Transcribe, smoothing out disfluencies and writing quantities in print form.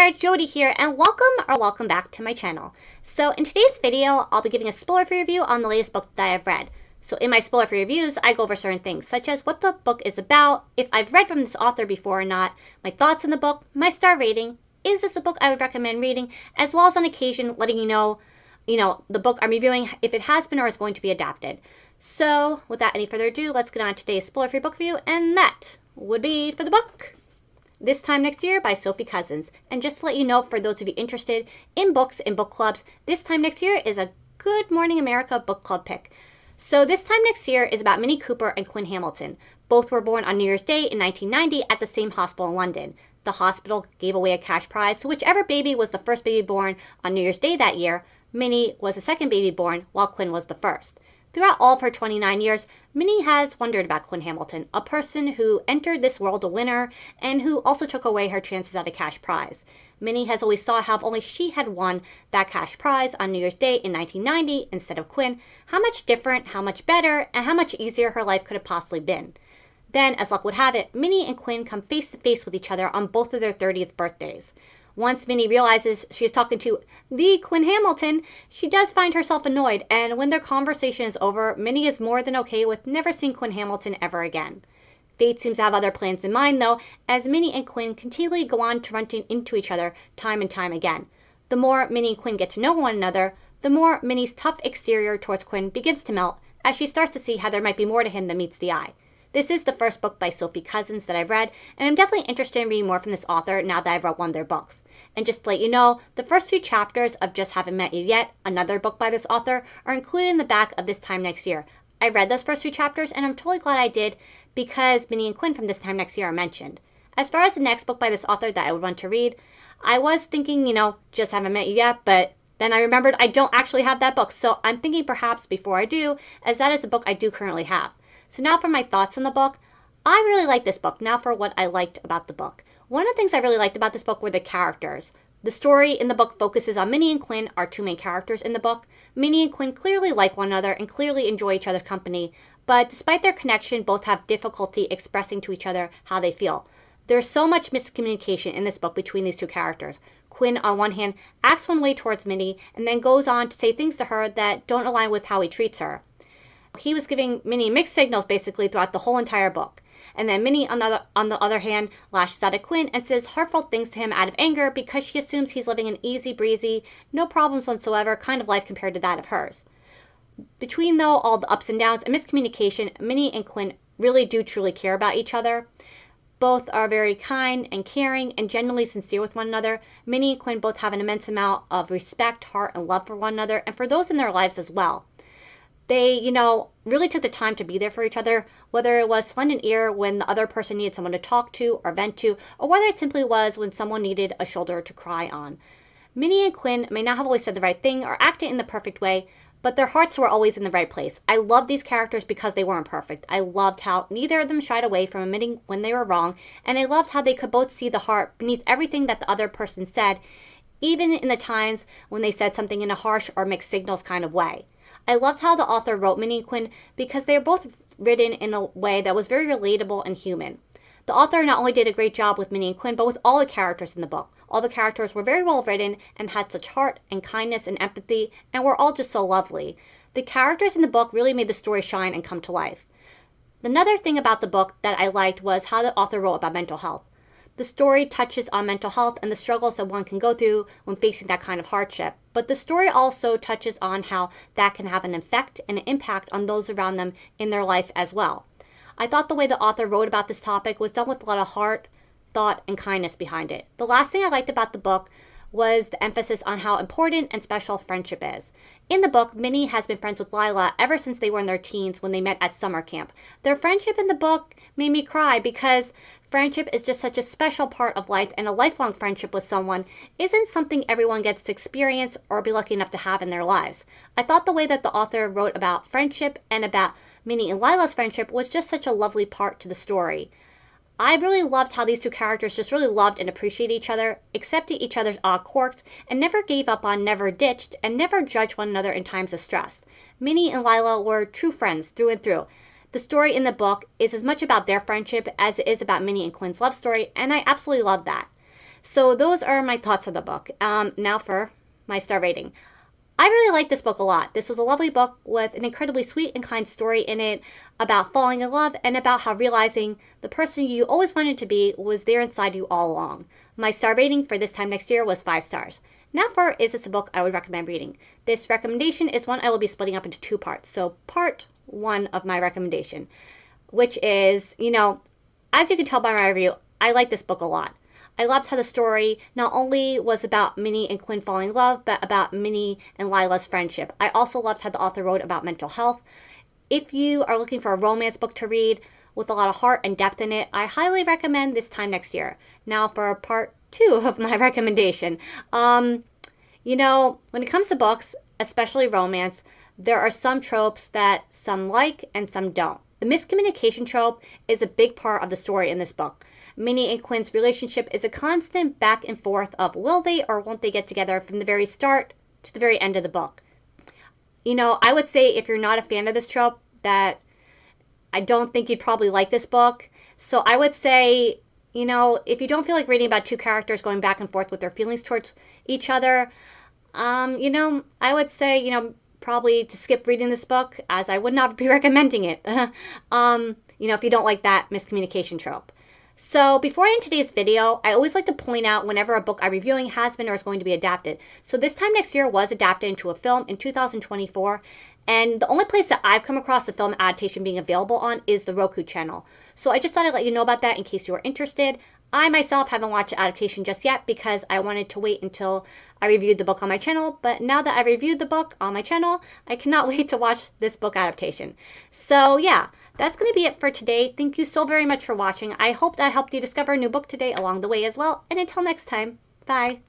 there, Jody here, and welcome back to my channel. So in today's video, I'll be giving a spoiler-free review on the latest book that I have read. So in my spoiler-free reviews, I go over certain things, such as what the book is about, if I've read from this author before or not, my thoughts on the book, my star rating, is this a book I would recommend reading, as well as on occasion letting you know the book I'm reviewing, if it has been or is going to be adapted. So without any further ado, let's get on to today's spoiler-free book review, and that would be for the book This Time Next Year by Sophie Cousens. And just to let you know, for those of you interested in books and book clubs, This Time Next Year is a Good Morning America book club pick. So This Time Next Year is about Minnie Cooper and Quinn Hamilton. Both were born on New Year's Day in 1990 at the same hospital in London. The hospital gave away a cash prize to whichever baby was the first baby born on New Year's Day that year. Minnie was the second baby born, while Quinn was the first. Throughout all of her 29 years, Minnie has wondered about Quinn Hamilton, a person who entered this world a winner and who also took away her chances at a cash prize. Minnie has always thought how if only she had won that cash prize on New Year's Day in 1990 instead of Quinn, how much different, how much better, and how much easier her life could have possibly been. Then, as luck would have it, Minnie and Quinn come face to face with each other on both of their 30th birthdays. Once Minnie realizes she is talking to the Quinn Hamilton, she does find herself annoyed, and when their conversation is over, Minnie is more than okay with never seeing Quinn Hamilton ever again. Fate seems to have other plans in mind, though, as Minnie and Quinn continually go on to run into each other time and time again. The more Minnie and Quinn get to know one another, the more Minnie's tough exterior towards Quinn begins to melt, as she starts to see how there might be more to him than meets the eye. This is the first book by Sophie Cousens that I've read, and I'm definitely interested in reading more from this author now that I've read one of their books. And just to let you know, the first 2 chapters of Just Haven't Met You Yet, another book by this author, are included in the back of This Time Next Year. I read those first 2 chapters, and I'm totally glad I did, because Minnie and Quinn from This Time Next Year are mentioned. As far as the next book by this author that I would want to read, I was thinking, Just Haven't Met You Yet, but then I remembered I don't actually have that book, so I'm thinking perhaps before I do, as that is the book I do currently have. So now for my thoughts on the book. I really like this book. Now for what I liked about the book. One of the things I really liked about this book were the characters. The story in the book focuses on Minnie and Quinn, our 2 main characters in the book. Minnie and Quinn clearly like one another and clearly enjoy each other's company, but despite their connection, both have difficulty expressing to each other how they feel. There's so much miscommunication in this book between these 2 characters. Quinn, on one hand, acts one way towards Minnie and then goes on to say things to her that don't align with how he treats her. He was giving Minnie mixed signals basically throughout the whole entire book. And then Minnie, on the other hand, lashes out at Quinn and says hurtful things to him out of anger because she assumes he's living an easy breezy, no problems whatsoever kind of life compared to that of hers. Between, though, all the ups and downs and miscommunication, Minnie and Quinn really do truly care about each other. Both are very kind and caring and genuinely sincere with one another. Minnie and Quinn both have an immense amount of respect, heart, and love for one another and for those in their lives as well. They, really took the time to be there for each other, whether it was to lend an ear when the other person needed someone to talk to or vent to, or whether it simply was when someone needed a shoulder to cry on. Minnie and Quinn may not have always said the right thing or acted in the perfect way, but their hearts were always in the right place. I loved these characters because they weren't perfect. I loved how neither of them shied away from admitting when they were wrong, and I loved how they could both see the heart beneath everything that the other person said, even in the times when they said something in a harsh or mixed signals kind of way. I loved how the author wrote Minnie and Quinn because they are both written in a way that was very relatable and human. The author not only did a great job with Minnie and Quinn, but with all the characters in the book. All the characters were very well written and had such heart and kindness and empathy and were all just so lovely. The characters in the book really made the story shine and come to life. Another thing about the book that I liked was how the author wrote about mental health. The story touches on mental health and the struggles that one can go through when facing that kind of hardship. But the story also touches on how that can have an effect and an impact on those around them in their life as well. I thought the way the author wrote about this topic was done with a lot of heart, thought, and kindness behind it. The last thing I liked about the book was the emphasis on how important and special friendship is. In the book, Minnie has been friends with Lila ever since they were in their teens when they met at summer camp. Their friendship in the book made me cry because friendship is just such a special part of life, and a lifelong friendship with someone isn't something everyone gets to experience or be lucky enough to have in their lives. I thought the way that the author wrote about friendship and about Minnie and Lila's friendship was just such a lovely part to the story. I really loved how these 2 characters just really loved and appreciated each other, accepted each other's odd quirks, and never gave up on, never ditched, and never judged one another in times of stress. Minnie and Lila were true friends through and through. The story in the book is as much about their friendship as it is about Minnie and Quinn's love story, and I absolutely love that. So those are my thoughts of the book. Now for my star rating. I really like this book a lot. This was a lovely book with an incredibly sweet and kind story in it about falling in love and about how realizing the person you always wanted to be was there inside you all along. My star rating for this time next year was 5 stars. Now for is this a book I would recommend reading? This recommendation is one I will be splitting up into 2 parts. So part 1 of my recommendation, which is, as you can tell by my review, I like this book a lot. I loved how the story not only was about Minnie and Quinn falling in love, but about Minnie and Lila's friendship. I also loved how the author wrote about mental health. If you are looking for a romance book to read with a lot of heart and depth in it, I highly recommend This Time Next Year. Now for part 2 of my recommendation. When it comes to books, especially romance, there are some tropes that some like and some don't. The miscommunication trope is a big part of the story in this book. Minnie and Quinn's relationship is a constant back and forth of will they or won't they get together from the very start to the very end of the book. I would say if you're not a fan of this trope, that I don't think you'd probably like this book. So I would say, if you don't feel like reading about 2 characters going back and forth with their feelings towards each other, I would say, probably to skip reading this book, as I would not be recommending it, if you don't like that miscommunication trope. So before I end today's video, I always like to point out whenever a book I'm reviewing has been or is going to be adapted. So This Time Next Year was adapted into a film in 2024, and the only place that I've come across the film adaptation being available on is the Roku channel. So I just thought I'd let you know about that in case you were interested. I myself haven't watched the adaptation just yet because I wanted to wait until I reviewed the book on my channel, but now that I reviewed the book on my channel, I cannot wait to watch this book adaptation. So yeah, that's going to be it for today. Thank you so very much for watching. I hope that helped you discover a new book today along the way as well, and until next time, bye!